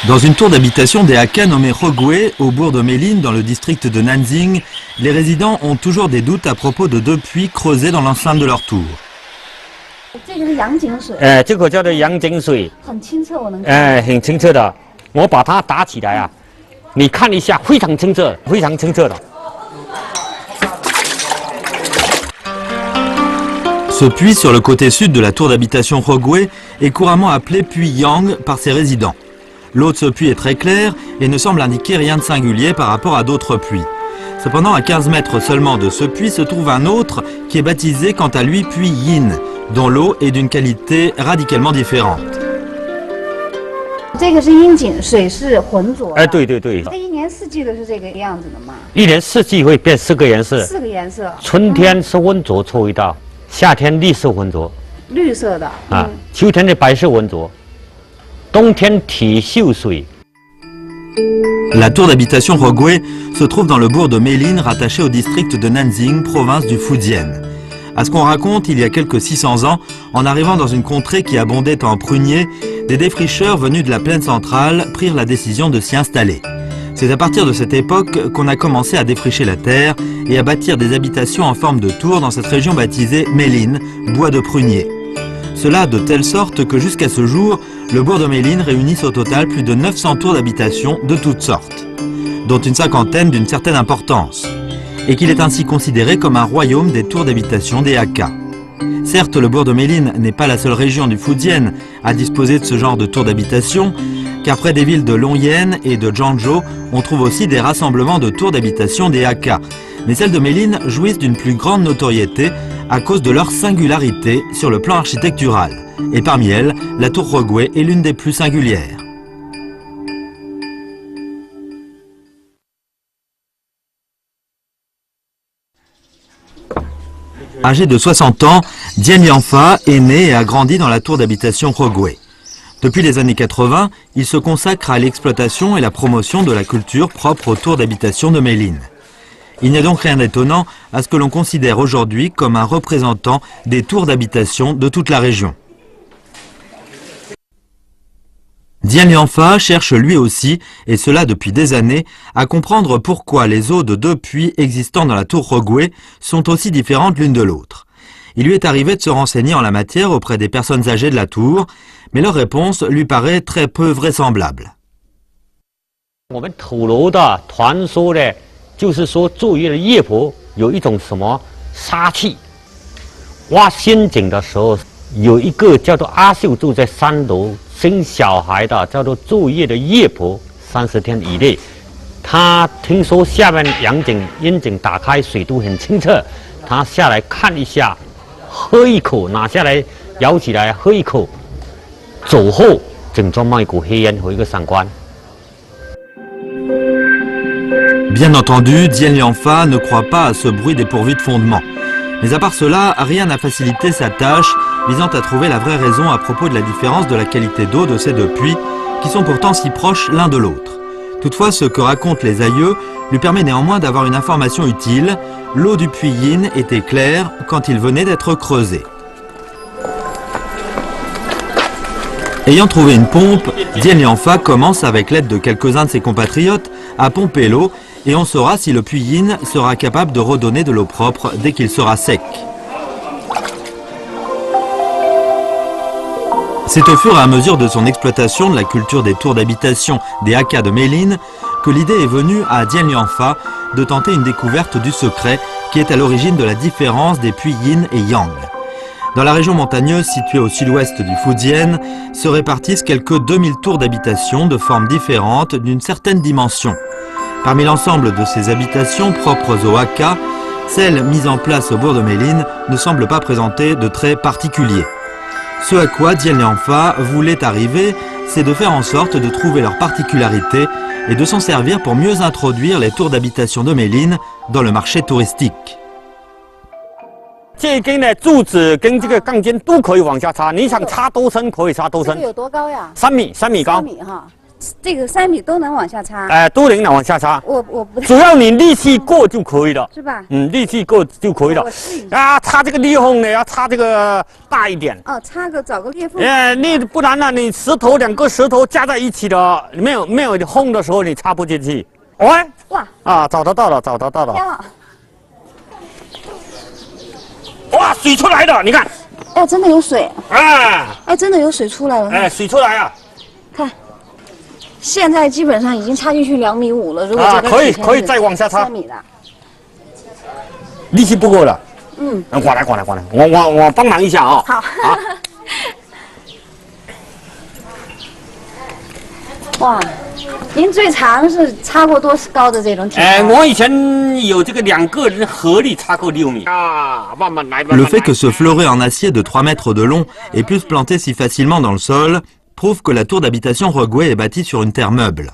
Dans une tour d'habitation des Hakka nommée Rogwe, au bourg de Méline, dans le district de Nanjing, les résidents ont toujours des doutes à propos de deux puits creusés dans l'enceinte de leur tour. 这个叫做阳井水，很清澈，我能看。很清澈的，我把它打起来啊，你看一下，非常清澈，非常清澈的。Ce puits sur le côté sud de la tour d'habitation Rogwe est couramment appelé puits Yang par ses résidents. L'eau de ce puits est très claire et ne semble indiquer rien de singulier par rapport à d'autres puits. Cependant, à 15 mètres seulement de ce puits se trouve un autre qui est baptisé quant à lui puits Yin, dont l'eau est d'une qualité radicalement différente. 这个是阴井，水是浑浊的。哎，对对对。这一年四季都是这个样子的吗？一年四季会变4个颜色。4个颜色。春天是温浊臭味道，夏天绿色浑浊。绿色的。啊，秋天的白色浑浊，冬天体秀水。 La tour d'habitation Rogwe se trouve dans le bourg de Méline, rattaché au district de Nanjing, province du Fujian. À ce qu'on raconte, il y a quelques 600 ans, en arrivant dans une contrée qui abondait en pruniers, des défricheurs venus de la plaine centrale prirent la décision de s'y installer. C'est à partir de cette époque qu'on a commencé à défricher la terre et à bâtir des habitations en forme de tour dans cette région baptisée Méline, bois de prunier. Cela de telle sorte que jusqu'à ce jour, le bourg de Méline réunisse au total plus de 900 tours d'habitation de toutes sortes, dont une cinquantaine d'une certaine importance, et qu'il est ainsi considéré comme un royaume des tours d'habitation des Hakka. Certes, le bourg de Méline n'est pas la seule région du Fujian à disposer de ce genre de tours d'habitation, car près des villes de Longyen et de Zhangzhou, on trouve aussi des rassemblements de tours d'habitation des Hakka. Mais celles de Méline jouissent d'une plus grande notoriété à cause de leur singularité sur le plan architectural. Et parmi elles, la tour Rogwe est l'une des plus singulières. Âgé de 60 ans, Dian Lianfa est né et a grandi dans la tour d'habitation Rogwe. Depuis les années 80, il se consacre à l'exploitation et la promotion de la culture propre aux tours d'habitation de Méline. Il n'y a donc rien d'étonnant à ce que l'on considère aujourd'hui comme un représentant des tours d'habitation de toute la région. Dian Lianfa cherche lui aussi, et cela depuis des années, à comprendre pourquoi les eaux de deux puits existant dans la tour Rogwe sont aussi différentes l'une de l'autre. Il lui est arrivé de se renseigner en la matière auprès des personnes âgées de la tour, mais leur réponse lui paraît très peu vraisemblable. 就是说，作业的夜婆有一种什么杀气。挖仙井的时候，有一个叫做阿秀住在3楼生小孩的，叫做作业的夜婆，30天以内，他听说下面阳井阴井打开，水都很清澈，他下来看一下，喝一口，拿下来舀起来喝一口，走后井中冒一股黑烟和一个闪光。 Bien entendu, Dian Lianfa ne croit pas à ce bruit dépourvu de fondement. Mais à part cela, rien n'a facilité sa tâche visant à trouver la vraie raison à propos de la différence de la qualité d'eau de ces deux puits, qui sont pourtant si proches l'un de l'autre. Toutefois, ce que racontent les aïeux lui permet néanmoins d'avoir une information utile. L'eau du puits Yin était claire quand il venait d'être creusé. Ayant trouvé une pompe, Dian Lianfa commence avec l'aide de quelques-uns de ses compatriotes à pomper l'eau et on saura si le puits Yin sera capable de redonner de l'eau propre dès qu'il sera sec. C'est au fur et à mesure de son exploitation de la culture des tours d'habitation des Hakka de Méline que l'idée est venue à Dian Lianfa de tenter une découverte du secret qui est à l'origine de la différence des puits Yin et Yang. Dans la région montagneuse située au sud-ouest du Fujian, se répartissent quelques 2000 tours d'habitation de formes différentes d'une certaine dimension. Parmi l'ensemble de ces habitations propres aux Hakka, celles mises en place au bourg de Méline ne semblent pas présenter de traits particuliers. Ce à quoi Dian Lianfa voulait arriver, c'est de faire en sorte de trouver leurs particularités et de s'en servir pour mieux introduire les tours d'habitation de Méline dans le marché touristique. 这根的柱子跟这个杠尖都可以往下插，你想插多深可以插多深。这个有多高呀？3米，3米高。3米哈。这个3米都能往下插。都能往下插。我不只要你力气够就可以了。是吧？力气够就可以了我试一下。插这个裂缝呢，要插这个大一点。哦，找个裂缝。你不然呢，你2个石头加在一起的，没有缝的时候，你插不进去。喂，哇！找得到了。天啊！哇，水出来了，你看。哎，真的有水。哎，真的有水出来了。哎，水出来啊！看，现在基本上已经插进去2.5米了。如果这个可以再往下插。3米的。力气不够了。过来，我帮忙一下啊。好。哇，您最长是插过多高的这种体长？我以前有这个2个人合力插过6米啊，慢慢来。Le fait que ce fleuret en acier de 3 mètres de long ait pu se planter si facilement dans le sol prouve que la tour d'habitation Regué est bâtie sur une terre meuble.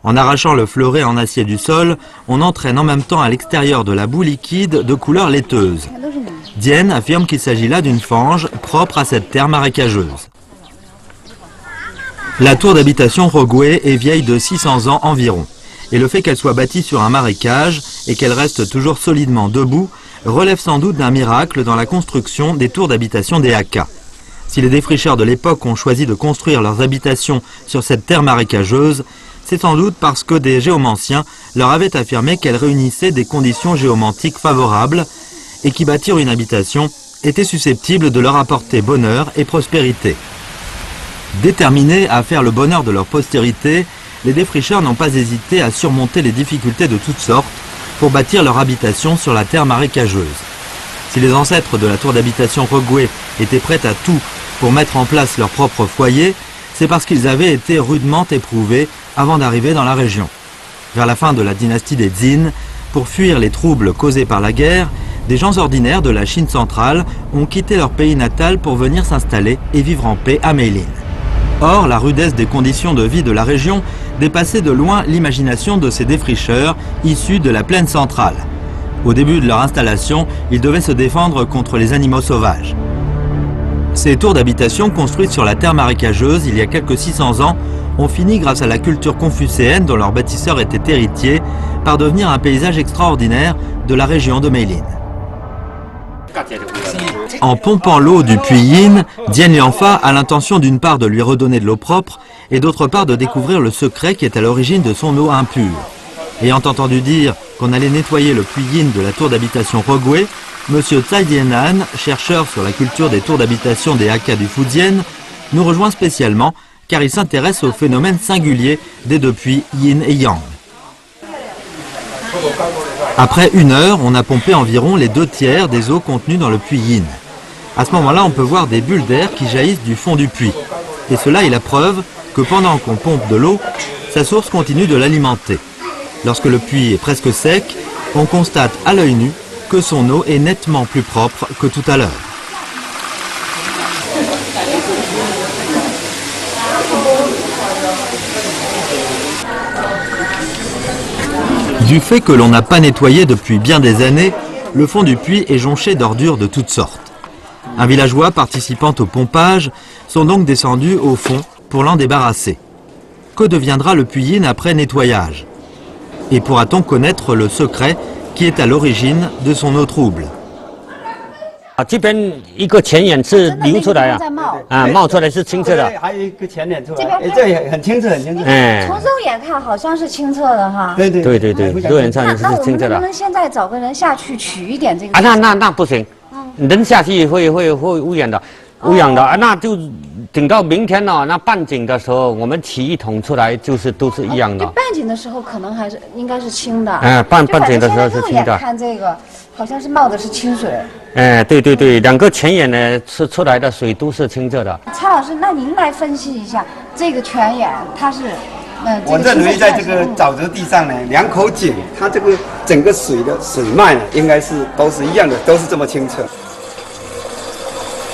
En arrachant le fleuret en acier du sol, on entraîne en même temps à l'extérieur de la boue liquide de couleur laiteuse. Dienne affirme qu'il s'agit là d'une fange propre à cette terre marécageuse. La tour d'habitation Regué est vieille de 600 ans environ, et le fait qu'elle soit bâtie sur un marécage et qu'elle reste toujours solidement debout relève sans doute d'un miracle dans la construction des tours d'habitation des Hakka. Si les défricheurs de l'époque ont choisi de construire leurs habitations sur cette terre marécageuse, c'est sans doute parce que des géomanciens leur avaient affirmé qu'elle réunissait des conditions géomantiques favorables et qu'y bâtir une habitation était susceptible de leur apporter bonheur et prospérité. Déterminés à faire le bonheur de leur postérité, les défricheurs n'ont pas hésité à surmonter les difficultés de toutes sortes pour bâtir leur habitation sur la terre marécageuse. Si les ancêtres de la tour d'habitation Regué étaient prêts à tout pour mettre en place leur propre foyer, c'est parce qu'ils avaient été rudement éprouvés avant d'arriver dans la région. Vers la fin de la dynastie des Zin, pour fuir les troubles causés par la guerre, des gens ordinaires de la Chine centrale ont quitté leur pays natal pour venir s'installer et vivre en paix à Meilin. Or, la rudesse des conditions de vie de la région dépassait de loin l'imagination de ces défricheurs issus de la plaine centrale. Au début de leur installation, ils devaient se défendre contre les animaux sauvages. Ces tours d'habitation construites sur la terre marécageuse il y a quelques 600 ans ont fini, grâce à la culture confucéenne dont leurs bâtisseurs étaient héritiers, par devenir un paysage extraordinaire de la région de Meilin. En pompant l'eau du puits Yin, Dienne Lianfa a l'intention d'une part de lui redonner de l'eau propre et d'autre part de découvrir le secret qui est à l'origine de son eau impure. Ayant entendu dire qu'on allait nettoyer le puits Yin de la tour d'habitation Regué, M. Tsai Dienan, chercheur sur la culture des tours d'habitation des Hakka du Fujian, nous rejoint spécialement car il s'intéresse au phénomène singulier des deux puits Yin et Yang. Après 1 heure, on a pompé environ les 2/3 des eaux contenues dans le puits Yin. À ce moment-là, on peut voir des bulles d'air qui jaillissent du fond du puits. Et cela est la preuve que pendant qu'on pompe de l'eau, sa source continue de l'alimenter. Lorsque le puits est presque sec, on constate à l'œil nu que son eau est nettement plus propre que tout à l'heure. Du fait que l'on n'a pas nettoyé depuis bien des années, le fond du puits est jonché d'ordures de toutes sortes. Un villageois participant au pompage sont donc descendus au fond pour l'en débarrasser. Que deviendra le puits Yin après nettoyage? Et pourra-t-on connaître le secret qui est à l'origine de son eau trouble? 这边一个前眼是流出来冒出来是清澈的。还有一个前脸出来，这也很清澈，很清澈。从肉眼看好像是清澈的哈。对，肉眼看是清澈的。那我们能不能现在找个人下去取一点这个？那不行，人下去会污染的，那就等到明天了，那半井的时候，我们取1桶出来，都是一样的。半井的时候可能应该是清的。半井的时候是清的。看这个好像是冒的是清水。对，2个前眼呢出来的水都是清澈的。蔡老师，那您来分析一下这个泉眼，它是我认为在这个沼泽地上呢，2口井，它这个整个水的水脉呢，应该是都是一样的，都是这么清澈。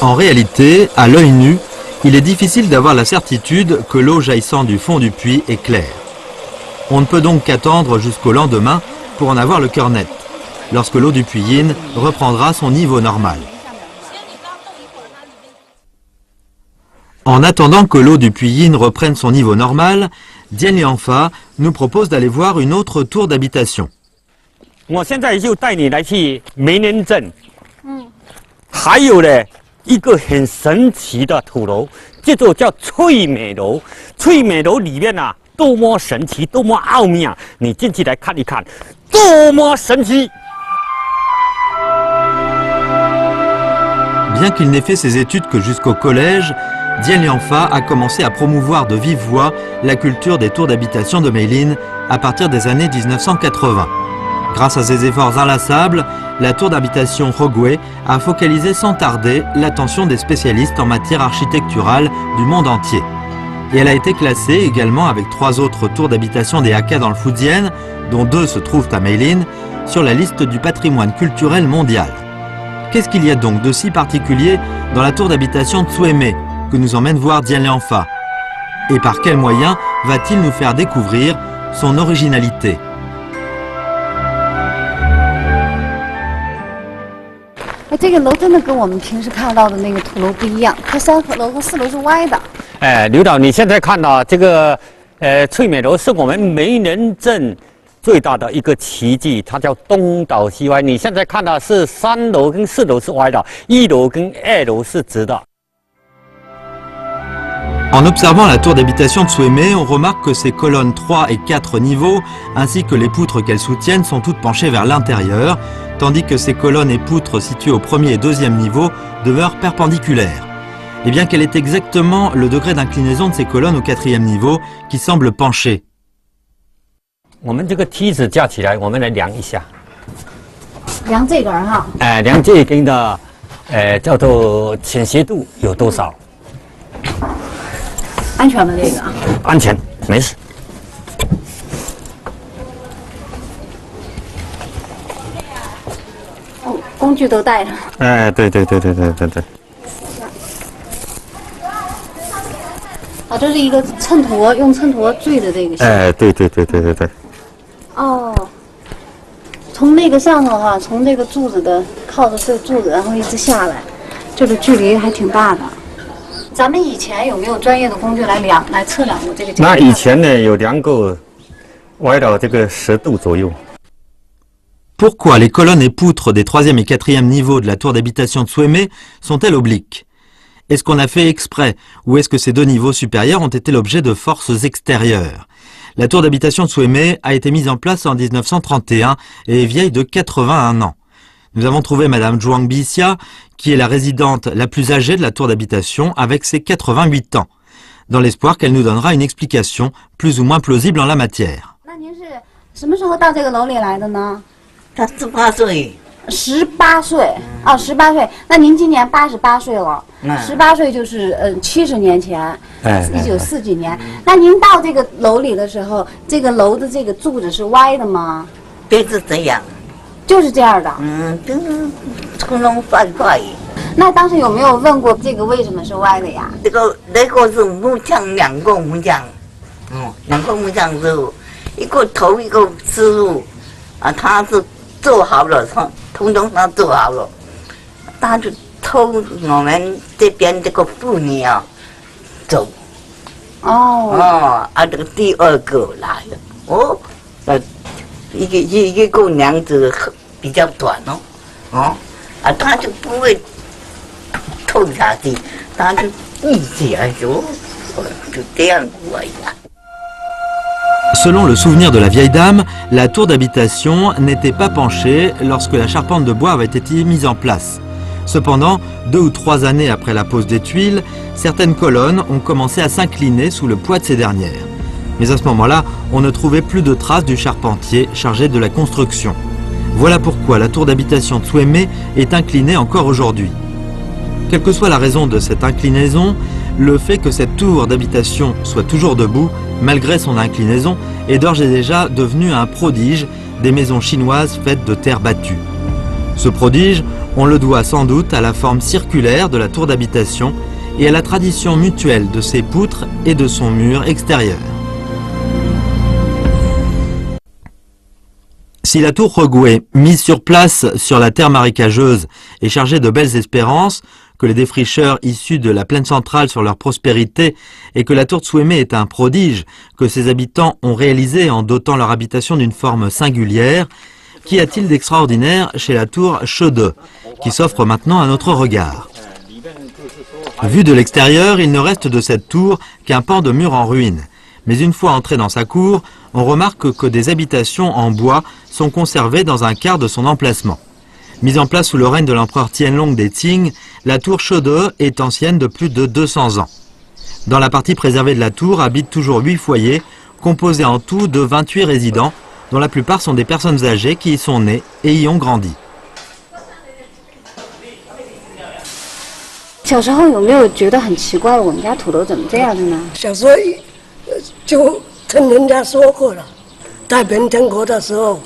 En réalité, à l'œil nu, il est difficile d'avoir la certitude que l'eau jaillissant du fond du puits est claire. On ne peut donc qu'attendre jusqu'au lendemain pour en avoir le cœur net, lorsque l'eau du puits Yin reprendra son niveau normal. En attendant que l'eau du puits Yin reprenne son niveau normal, Dian Lianfa nous propose d'aller voir une autre tour d'habitation. 我现在就带你来去梅林镇。还有呢，一个很神奇的土楼，这座叫翠美楼。翠美楼里面啊，多么神奇，多么奥妙！你进去来看一看，多么神奇！ Bien qu'il n'ait fait ses études que jusqu'au collège, Dian Lianfa a commencé à promouvoir de vive voix la culture des tours d'habitation de Meilin à partir des années 1980. Grâce à ses efforts inlassables, la tour d'habitation Rogwe a focalisé sans tarder l'attention des spécialistes en matière architecturale du monde entier. Et elle a été classée également avec 3 autres tours d'habitation des Hakka dans le Fujian, dont 2 se trouvent à Meilin, sur la liste du patrimoine culturel mondial. Qu'est-ce qu'il y a donc de si particulier dans la tour d'habitation Tsueme que nous emmène voir Dian Lianfa? Et par quels moyens va-t-il nous faire découvrir son originalité? 这个楼真的跟我们平时看到的那个土楼不一样，它3楼和4楼是歪的。刘导，你现在看到这个翠美楼是我们梅林镇最大的一个奇迹，它叫东倒西歪。你现在看到是3楼跟4楼是歪的，1楼跟2楼是直的。 En observant la tour d'habitation Tsueme, on remarque que ses colonnes 3 et 4 niveaux, ainsi que les poutres qu'elles soutiennent, sont toutes penchées vers l'intérieur, tandis que ses colonnes et poutres situées au premier et deuxième niveau demeurent perpendiculaires. Et bien quel est exactement le degré d'inclinaison de ces colonnes au 4e niveau qui semble pencher? 我们这个梯子架起来，我们来量一下。量这根哈。量这根的，叫做倾斜度有多少？ 安全吗？这个？安全，没事。哦，工具都带上。对。哦，这是一个秤砣，用秤砣坠的这个。对。哦，从那个上头哈，从那个柱子的靠着这个柱子，然后一直下来，这个距离还挺大的。 咱们以前有没有专业的工具来测量过这个？那以前呢有量过，歪到这个10度左右。 Pourquoi les colonnes et poutres des 3e et 4e niveaux de la tour d'habitation Tsueme sont-elles obliques? Est-ce qu'on a fait exprès ou est-ce que ces 2 niveaux supérieurs ont été l'objet de forces extérieures? La tour d'habitation Tsueme a été mise en place en 1931 et est vieille de 81 ans. Nous avons trouvé Madame Zhuang Bixia, qui est la résidente la plus âgée de la tour d'habitation avec ses 88 ans, dans l'espoir qu'elle nous donnera une explication plus ou moins plausible en la matière. 那您是什么时候到这个楼里来的呢？他18岁。18岁啊，18岁。那您今年88岁了，18岁就是70年前，1940几年。那您到这个楼里的时候，这个楼的这个柱子是歪的吗？对，是这样。 就是这样的。就是从容翻快。那当时有没有问过这个为什么是歪的呀？那个是木匠，2个木匠，2个木匠师傅，一个头一个师傅，他是做好了，通通他做好了，他就偷我们这边这个妇女走。这个第2个来了，一个娘子比较短他就不会透下去，他就一起来就这样过呀。 Selon le souvenir de la vieille dame, la tour d'habitation n'était pas penchée lorsque la charpente de bois avait été mise en place. Cependant, 2 ou 3 années après la pose des tuiles, certaines colonnes ont commencé à s'incliner sous le poids de ces dernières. Mais à ce moment-là, on ne trouvait plus de traces du charpentier chargé de la construction. Voilà pourquoi la tour d'habitation Tsueme est inclinée encore aujourd'hui. Quelle que soit la raison de cette inclinaison, le fait que cette tour d'habitation soit toujours debout, malgré son inclinaison, est d'ores et déjà devenu un prodige des maisons chinoises faites de terre battue. Ce prodige, on le doit sans doute à la forme circulaire de la tour d'habitation et à la tradition mutuelle de ses poutres et de son mur extérieur. Si la tour Rogwe, mise sur place sur la terre marécageuse, est chargée de belles espérances, que les défricheurs issus de la plaine centrale sur leur prospérité et que la tour de Souémé est un prodige que ses habitants ont réalisé en dotant leur habitation d'une forme singulière, qu'y a-t-il d'extraordinaire chez la tour Chede, qui s'offre maintenant à notre regard? Vu de l'extérieur, il ne reste de cette tour qu'un pan de mur en ruine. Mais une fois entré dans sa cour, on remarque que des habitations en bois sont conservées dans un quart de son emplacement. Mise en place sous le règne de l'empereur Tianlong des Qing, la tour Chede est ancienne de plus de 200 ans. Dans la partie préservée de la tour habitent toujours 8 foyers, composés en tout de 28 résidents, dont la plupart sont des personnes âgées qui y sont nées et y ont grandi. 小时候有没有觉得很奇怪，我们家土楼怎么这样的呢？小时候就听人家说过了，太平天国的时候，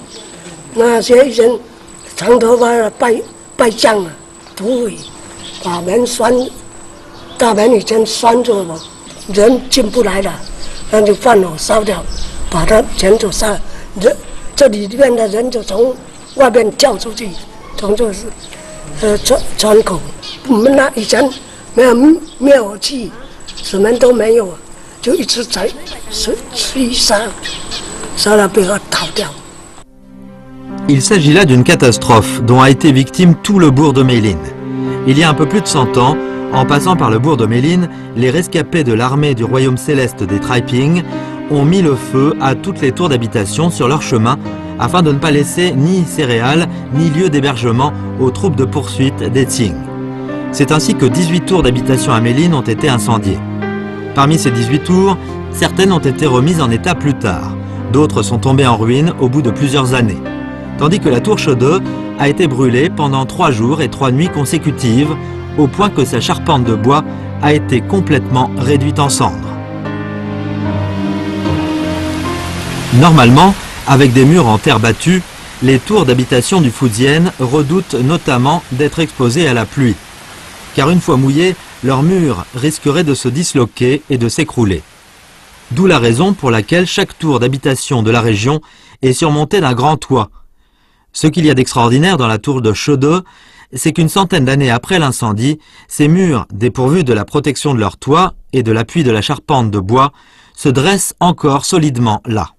那些人长头发的拜将啊，土匪把门拴，大门以前拴住了，人进不来了，那就放火烧掉，把它全都杀，人这里面的人就从外面跳出去，从这是窗口。我们那以前没有灭火器，什么都没有，就一直在追杀，杀到被他逃掉。 Il s'agit là d'une catastrophe dont a été victime tout le bourg de Mélines. Il y a un peu plus de 100 ans, en passant par le bourg de Mélines, les rescapés de l'armée du royaume céleste des Taiping ont mis le feu à toutes les tours d'habitation sur leur chemin afin de ne pas laisser ni céréales ni lieu d'hébergement aux troupes de poursuite des Qing. C'est ainsi que 18 tours d'habitation à Mélines ont été incendiées. Parmi ces 18 tours, certaines ont été remises en état plus tard. D'autres sont tombées en ruine au bout de plusieurs années. Tandis que la tour Chede a été brûlée pendant 3 jours et 3 nuits consécutives, au point que sa charpente de bois a été complètement réduite en cendres. Normalement, avec des murs en terre battue, les tours d'habitation du Fujian redoutent notamment d'être exposées à la pluie. Car une fois mouillées, leurs murs risqueraient de se disloquer et de s'écrouler. D'où la raison pour laquelle chaque tour d'habitation de la région est surmontée d'un grand toit. Ce qu'il y a d'extraordinaire dans la tour de Chede, c'est qu'une centaine d'années après l'incendie, ces murs, dépourvus de la protection de leur toit et de l'appui de la charpente de bois, se dressent encore solidement là.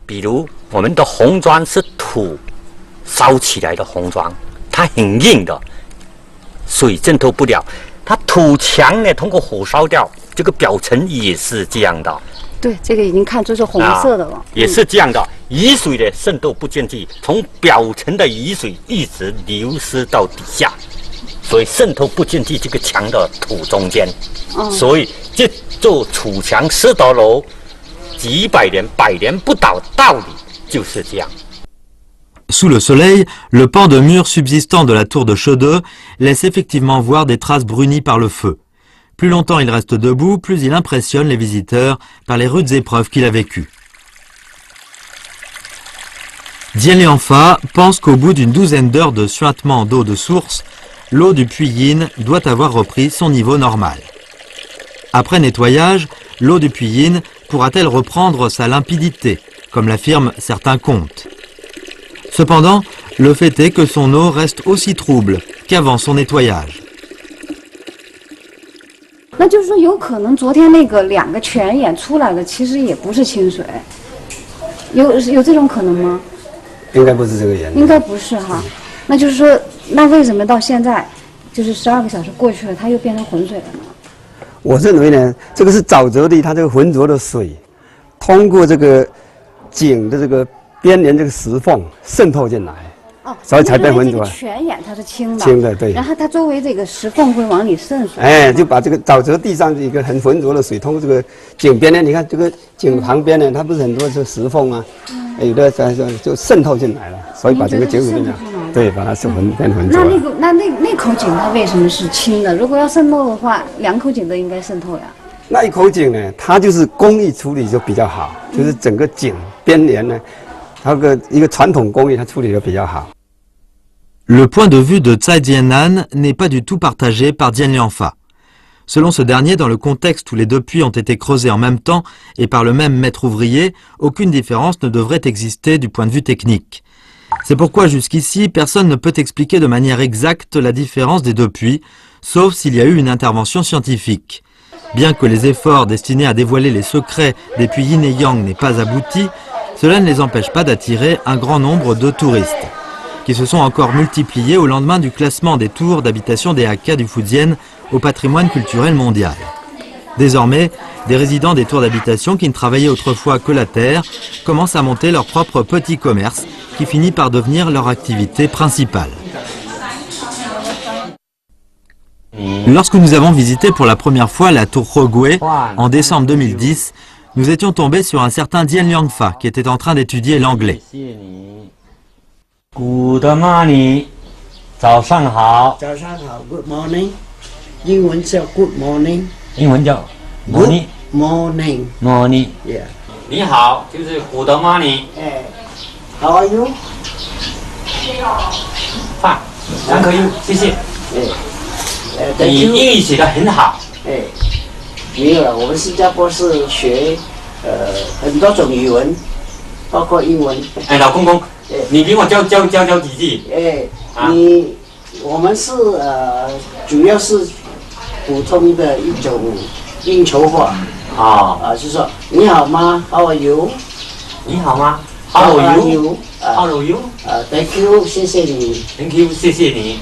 比如我们的红砖是土烧起来的红砖，它很硬的，水浸透不了。它土墙呢，通过火烧掉，这个表层也是这样的。对，这个已经看出是红色的了。也是这样的，雨水的渗透不进去，从表层的雨水一直流失到底下，所以渗透不进去这个墙的土中间。所以这座楚墙石头楼几百年、百年不倒，道理就是这样。 Sous le soleil, le pan de mur subsistant de la tour de Chede laisse effectivement voir des traces brunies par le feu. Plus longtemps il reste debout, plus il impressionne les visiteurs par les rudes épreuves qu'il a vécues. Dian Lianfa pense qu'au bout d'une douzaine d'heures de suintement d'eau de source, l'eau du puits Yin doit avoir repris son niveau normal. Après nettoyage, l'eau du puits Yin pourra-t-elle reprendre sa limpidité, comme l'affirment certains contes? Cependant, le fait est que son eau reste aussi trouble qu'avant son nettoyage. 那就是说，有可能昨天那个2个泉眼出来的，其实也不是清水，有这种可能吗？应该不是这个原因。应该不是哈。那就是说，那为什么到现在，就是12个小时过去了，它又变成浑水了呢？我认为呢，这个是沼泽地，它这个浑浊的水，通过这个井的这个 边沿这个石缝渗透进来，所以才变浑浊。泉眼它是清的，清的对。然后它周围这个石缝会往里渗水。哎，就把这个沼泽地上一个很浑浊的水，通过这个井边呢，你看这个井旁边呢，它不是很多这石缝啊，有的就渗透进来了，所以把整个井水呢，对，把它是变浑浊。那口井它为什么是清的？如果要渗透的话，2口井都应该渗透呀。那一口井呢，它就是工艺处理就比较好，就是整个井边沿呢。 Le point de vue de Tsai Jiannan n'est pas du tout partagé par Dian Lianfa. Selon ce dernier, dans le contexte où les 2 puits ont été creusés en même temps et par le même maître ouvrier, aucune différence ne devrait exister du point de vue technique. C'est pourquoi jusqu'ici, personne ne peut expliquer de manière exacte la différence des deux puits, sauf s'il y a eu une intervention scientifique. Bien que les efforts destinés à dévoiler les secrets des puits Yin et Yang n'aient pas abouti, cela ne les empêche pas d'attirer un grand nombre de touristes, qui se sont encore multipliés au lendemain du classement des tours d'habitation des Hakka du Fujian au patrimoine culturel mondial. Désormais, des résidents des tours d'habitation qui ne travaillaient autrefois que la terre commencent à monter leur propre petit commerce qui finit par devenir leur activité principale. Lorsque nous avons visité pour la première fois la tour Rogui en décembre 2010, nous étions tombés sur un certain Dian Liangfa qui était en train d'étudier l'anglais. Good morning. 早上好。早上好 ，Good morning。英文叫 Good morning。英文叫 Good morning。 morning。 Yeah。你好，就是 Good morning。哎 ，How are you？ 饭，两颗 U， 谢谢。哎，你英语写得很好。哎，没有了，我们新加坡是学很多种语文，包括英文。哎，老公公，你给我教几句。哎，我们是主要是普通的一种应酬话。就是说你好吗 ？How are you？ 你好吗 ？How are you？ How are you？ Thank you， 谢谢你。Thank you， 谢谢你。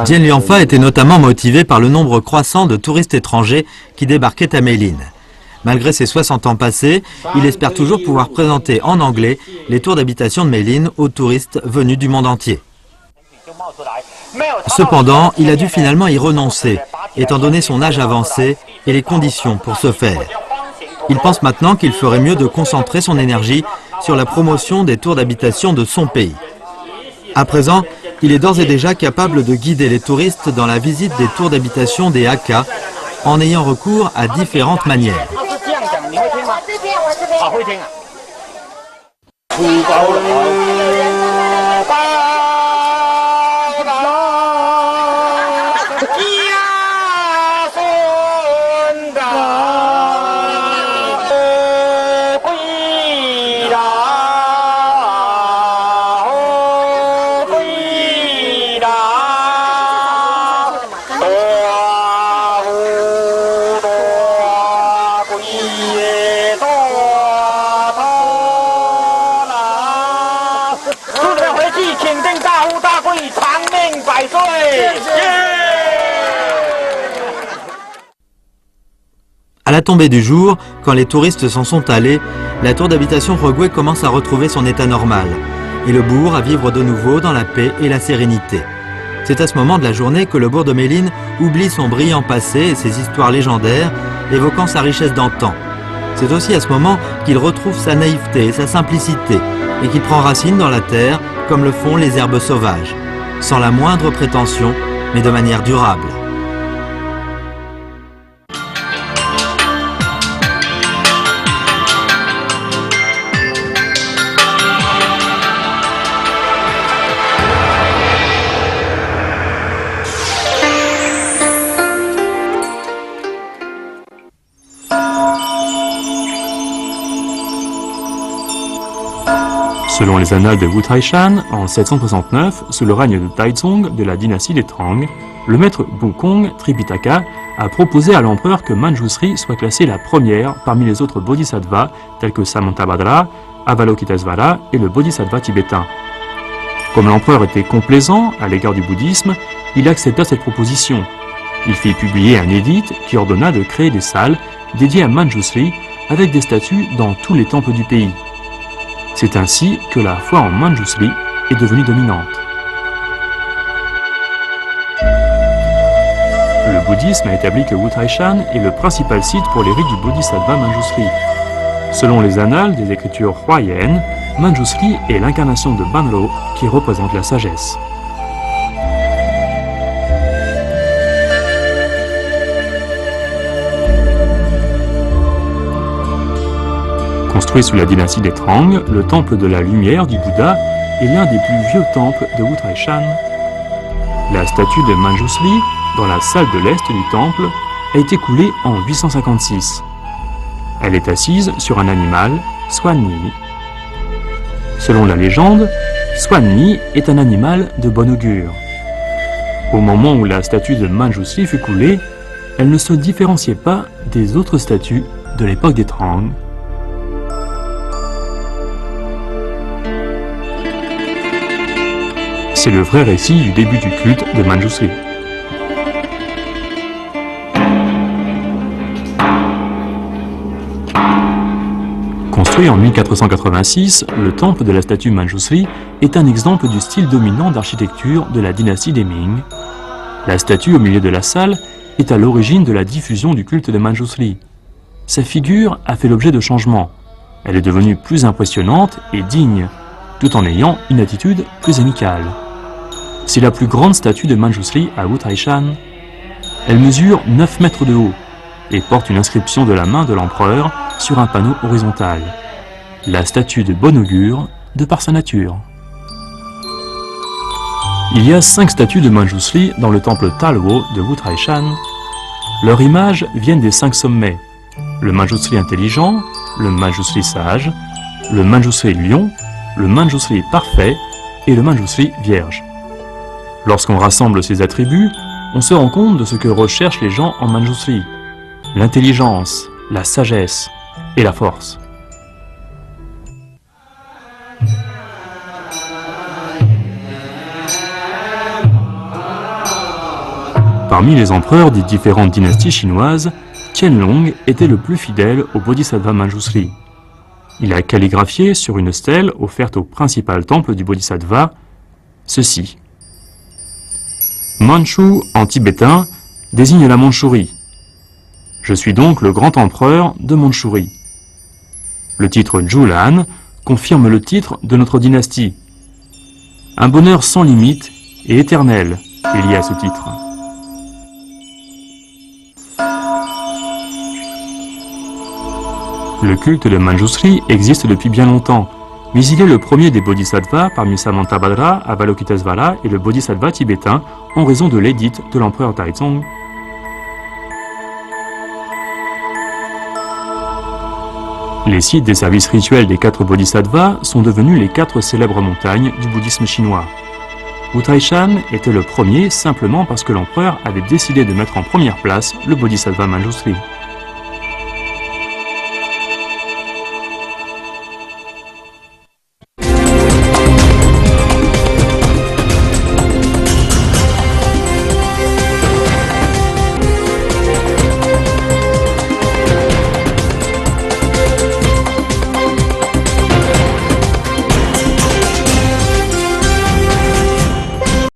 Dian Liangfa était notamment motivé par le nombre croissant de touristes étrangers qui débarquaient à Meilin. Malgré ses 60 ans passés, il espère toujours pouvoir présenter en anglais les tours d'habitation de Meilin aux touristes venus du monde entier. Cependant, il a dû finalement y renoncer, étant donné son âge avancé et les conditions pour ce faire. Il pense maintenant qu'il ferait mieux de concentrer son énergie sur la promotion des tours d'habitation de son pays. À présent, il est d'ores et déjà capable de guider les touristes dans la visite des tours d'habitation des Hakka en ayant recours à différentes manières. À la tombée du jour, quand les touristes s'en sont allés, la tour d'habitation Rogui commence à retrouver son état normal et le bourg à vivre de nouveau dans la paix et la sérénité. C'est à ce moment de la journée que le bourg de Meilin oublie son brillant passé et ses histoires légendaires, évoquant sa richesse d'antan. C'est aussi à ce moment qu'il retrouve sa naïveté et sa simplicité et qu'il prend racine dans la terre comme le font les herbes sauvages, sans la moindre prétention, mais de manière durable. Selon les annales de Wu Taishan, en 769, sous le règne de Taizong de la dynastie des Tang, le maître Wukong Tripitaka a proposé à l'empereur que Manjusri soit classée la première parmi les autres bodhisattvas tels que Samantabhadra, Avalokitesvara et le bodhisattva tibétain. Comme l'empereur était complaisant à l'égard du bouddhisme, il accepta cette proposition. Il fit publier un édit qui ordonna de créer des salles dédiées à Manjusri avec des statues dans tous les temples du pays. C'est ainsi que la foi en Manjusri est devenue dominante. Le bouddhisme a établi que Wu Taishan est le principal site pour les rites du bodhisattva Manjusri. Selon les annales des écritures huayen, Manjusri est l'incarnation de Banro qui représente la sagesse. Construit sous la dynastie des Trang, le temple de la lumière du Bouddha est l'un des plus vieux temples de Wu Taishan. La statue de Manjusri, dans la salle de l'est du temple, a été coulée en 856. Elle est assise sur un animal, Swanyi. Selon la légende, Swanni est un animal de bon augure. Au moment où la statue de Manjusri fut coulée, elle ne se différenciait pas des autres statues de l'époque des Tang. C'est le vrai récit du début du culte de Manjusri. Construit en 1486, le temple de la statue Manjusri est un exemple du style dominant d'architecture de la dynastie des Ming. La statue au milieu de la salle est à l'origine de la diffusion du culte de Manjusri. Sa figure a fait l'objet de changements. Elle est devenue plus impressionnante et digne, tout en ayant une attitude plus amicale. C'est la plus grande statue de Manjusri à Wutai-shan. Elle mesure 9 mètres de haut et porte une inscription de la main de l'empereur sur un panneau horizontal. La statue de bon augure de par sa nature. Il y a 5 statues de Manjusri dans le temple Talwo de Wutai-shan. Leurs images viennent des 5 sommets. Le Manjusri intelligent, le Manjusri sage, le Manjusri lion, le Manjusri parfait et le Manjusri vierge. Lorsqu'on rassemble ces attributs, on se rend compte de ce que recherchent les gens en Manjusri: l'intelligence, la sagesse et la force. Parmi les empereurs des différentes dynasties chinoises, Qianlong était le plus fidèle au Bodhisattva Manjusri. Il a calligraphié sur une stèle offerte au principal temple du Bodhisattva ceci. Manchu en tibétain désigne la Mandchourie. Je suis donc le grand empereur de Mandchourie. Le titre Julan confirme le titre de notre dynastie. Un bonheur sans limite et éternel est lié à ce titre. Le culte de Manjusri existe depuis bien longtemps, mais il est le premier des bodhisattvas parmi Samantabhadra, Avalokitesvara et le bodhisattva tibétain en raison de l'édite de l'empereur Taizong. Les sites des services rituels des 4 bodhisattvas sont devenus les 4 célèbres montagnes du bouddhisme chinois. Wutai-shan était le premier simplement parce que l'empereur avait décidé de mettre en première place le bodhisattva Manjusri.